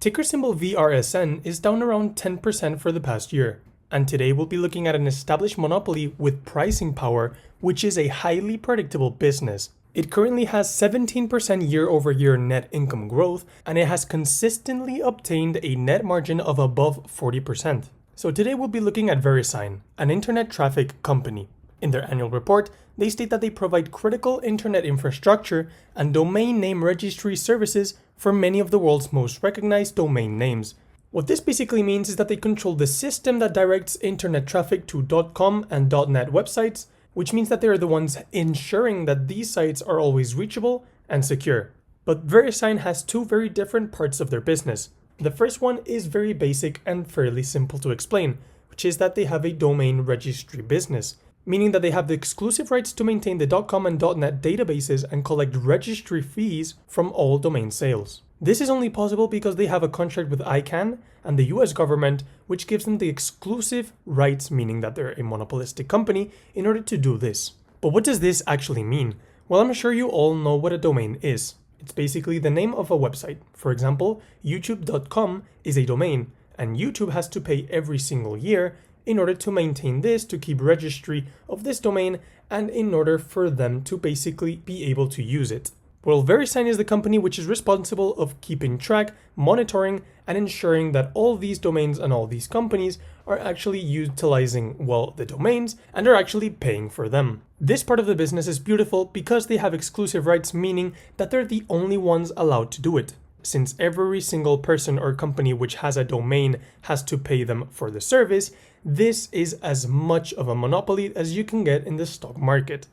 Ticker symbol VRSN is down around 10% for the past year. And today we'll be looking at an established monopoly with pricing power, which is a highly predictable business. It currently has 17% year-over-year net income growth, and it has consistently obtained a net margin of above 40%. So today we'll be looking at Verisign, an internet traffic company. In their annual report, they state that they provide critical internet infrastructure and domain name registry services for many of the world's most recognized domain names. What this basically means is that they control the system that directs internet traffic to .com and .net websites, which means that they are the ones ensuring that these sites are always reachable and secure. But Verisign has two very different parts of their business. The first one is very basic and fairly simple to explain, which is that they have a domain registry business, meaning that they have the exclusive rights to maintain the .com and .net databases and collect registry fees from all domain sales. This is only possible because they have a contract with ICANN and the US government, which gives them the exclusive rights, meaning that they're a monopolistic company, in order to do this. But what does this actually mean? Well, I'm sure you all know what a domain is. It's basically the name of a website. For example, youtube.com is a domain, and YouTube has to pay every single year in order to maintain this, to keep registry of this domain, and in order for them to basically be able to use it. Well, Verisign is the company which is responsible of keeping track, monitoring, and ensuring that all these domains and all these companies are actually utilizing, well, the domains and are actually paying for them. This part of the business is beautiful because they have exclusive rights, meaning that they're the only ones allowed to do it. Since every single person or company which has a domain has to pay them for the service, this is as much of a monopoly as you can get in the stock market.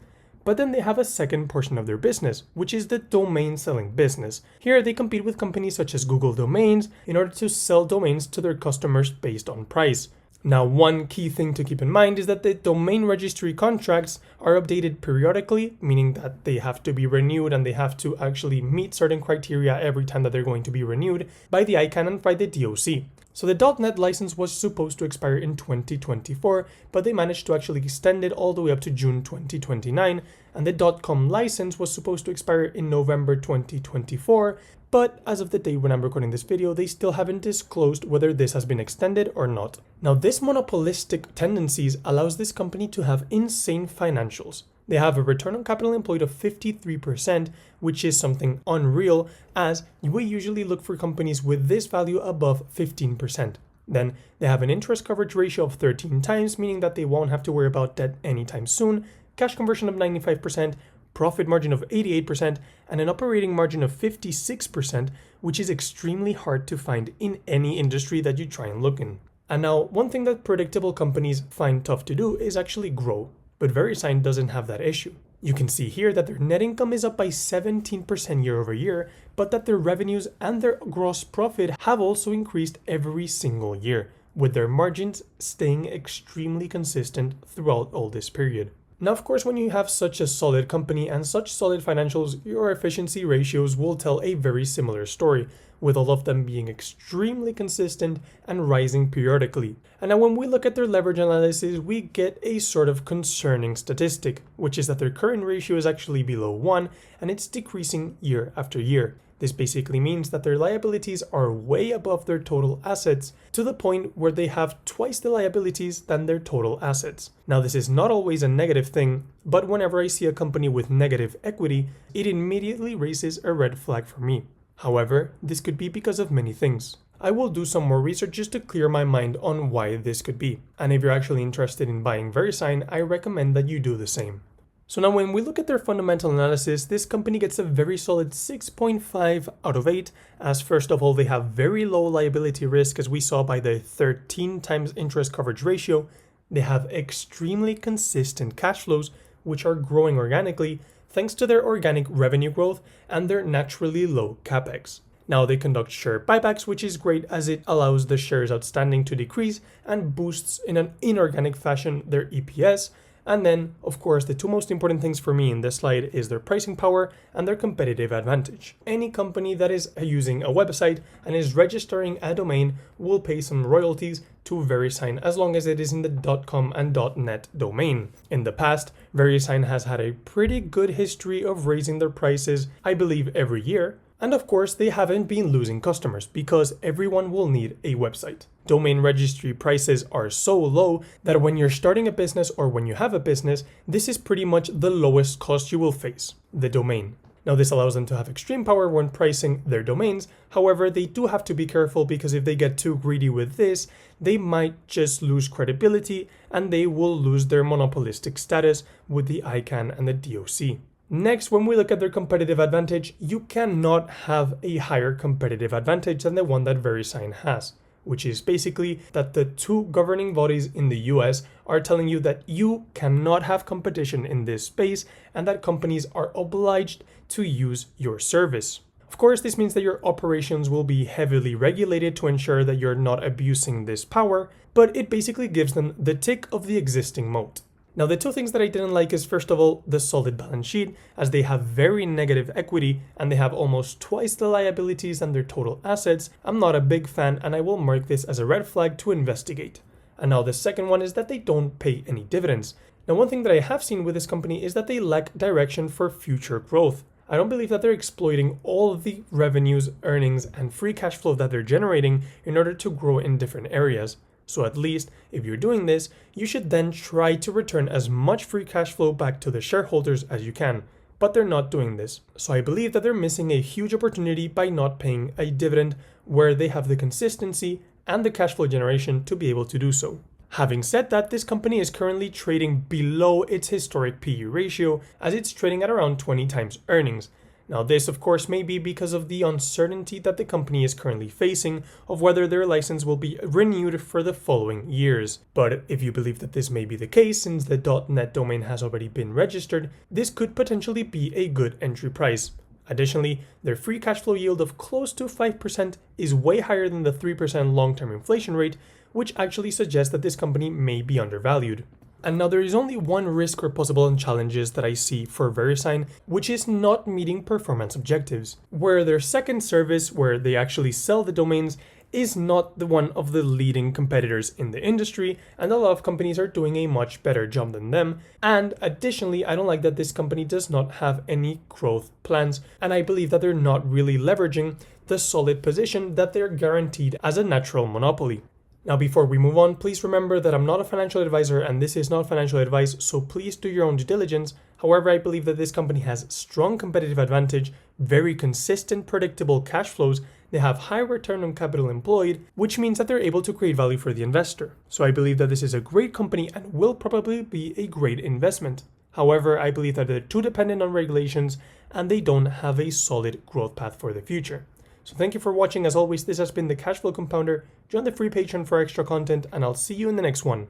But then they have a second portion of their business, which is the domain selling business. Here they compete with companies such as Google Domains in order to sell domains to their customers based on price. Now, one key thing to keep in mind is that the domain registry contracts are updated periodically, meaning that they have to be renewed and they have to actually meet certain criteria every time that they're going to be renewed by the ICANN and by the DOC. So the .NET license was supposed to expire in 2024, but they managed to actually extend it all the way up to June 2029, and the .com license was supposed to expire in November 2024, but as of the day when I'm recording this video, they still haven't disclosed whether this has been extended or not. Now, this monopolistic tendencies allows this company to have insane financials. They have a return on capital employed of 53%, which is something unreal, as we usually look for companies with this value above 15%. Then they have an interest coverage ratio of 13 times, meaning that they won't have to worry about debt anytime soon, cash conversion of 95%, profit margin of 88%, and an operating margin of 56%, which is extremely hard to find in any industry that you try and look in. And now, one thing that predictable companies find tough to do is actually grow. But Verisign doesn't have that issue. You can see here that their net income is up by 17% year over year, but that their revenues and their gross profit have also increased every single year, with their margins staying extremely consistent throughout all this period. Now, of course, when you have such a solid company and such solid financials, your efficiency ratios will tell a very similar story, with all of them being extremely consistent and rising periodically. And now when we look at their leverage analysis, we get a sort of concerning statistic, which is that their current ratio is actually below 1 and it's decreasing year after year. This basically means that their liabilities are way above their total assets, to the point where they have twice the liabilities than their total assets. Now, this is not always a negative thing, but whenever I see a company with negative equity, it immediately raises a red flag for me. However, this could be because of many things. I will do some more research just to clear my mind on why this could be. And if you're actually interested in buying Verisign, I recommend that you do the same. So now when we look at their fundamental analysis, this company gets a very solid 6.5 out of 8, as first of all, they have very low liability risk, as we saw by the 13 times interest coverage ratio. They have extremely consistent cash flows, which are growing organically, thanks to their organic revenue growth and their naturally low capex. Now they conduct share buybacks, which is great as it allows the shares outstanding to decrease and boosts in an inorganic fashion their EPS. And then, of course, the two most important things for me in this slide is their pricing power and their competitive advantage. Any company that is using a website and is registering a domain will pay some royalties to Verisign as long as it is in the .com and .net domain. In the past, Verisign has had a pretty good history of raising their prices, I believe every year, And of course, they haven't been losing customers because everyone will need a website. Domain registry prices are so low that when you're starting a business or when you have a business, this is pretty much the lowest cost you will face, the domain. Now, this allows them to have extreme power when pricing their domains. However, they do have to be careful because if they get too greedy with this, they might just lose credibility and they will lose their monopolistic status with the ICANN and the DOC. Next, when we look at their competitive advantage, you cannot have a higher competitive advantage than the one that Verisign has, which is basically that the two governing bodies in the US are telling you that you cannot have competition in this space and that companies are obliged to use your service. Of course, this means that your operations will be heavily regulated to ensure that you're not abusing this power, but it basically gives them the tick of the existing moat. Now, the two things that I didn't like is, first of all, the solid balance sheet, as they have very negative equity and they have almost twice the liabilities than their total assets. I'm not a big fan and I will mark this as a red flag to investigate. And now the second one is that they don't pay any dividends. Now, one thing that I have seen with this company is that they lack direction for future growth. I don't believe that they're exploiting all of the revenues, earnings, and free cash flow that they're generating in order to grow in different areas. So at least, if you're doing this, you should then try to return as much free cash flow back to the shareholders as you can. But they're not doing this. So I believe that they're missing a huge opportunity by not paying a dividend where they have the consistency and the cash flow generation to be able to do so. Having said that, this company is currently trading below its historic PE ratio as it's trading at around 20 times earnings. Now, this of course may be because of the uncertainty that the company is currently facing of whether their license will be renewed for the following years. But if you believe that this may be the case, since the .net domain has already been registered, this could potentially be a good entry price. Additionally, their free cash flow yield of close to 5% is way higher than the 3% long-term inflation rate, which actually suggests that this company may be undervalued. And now there is only one risk or possible challenges that I see for Verisign, which is not meeting performance objectives, where their second service, where they actually sell the domains, is not the one of the leading competitors in the industry, and a lot of companies are doing a much better job than them. And additionally, I don't like that this company does not have any growth plans, and I believe that they're not really leveraging the solid position that they're guaranteed as a natural monopoly. Now, before we move on, please remember that I'm not a financial advisor and this is not financial advice, so please do your own due diligence. However, I believe that this company has strong competitive advantage, very consistent, predictable cash flows, they have high return on capital employed, which means that they're able to create value for the investor. So I believe that this is a great company and will probably be a great investment. However, I believe that they're too dependent on regulations and they don't have a solid growth path for the future. So thank you for watching. As always, this has been the Cashflow Compounder. Join the free Patreon for extra content, and I'll see you in the next one.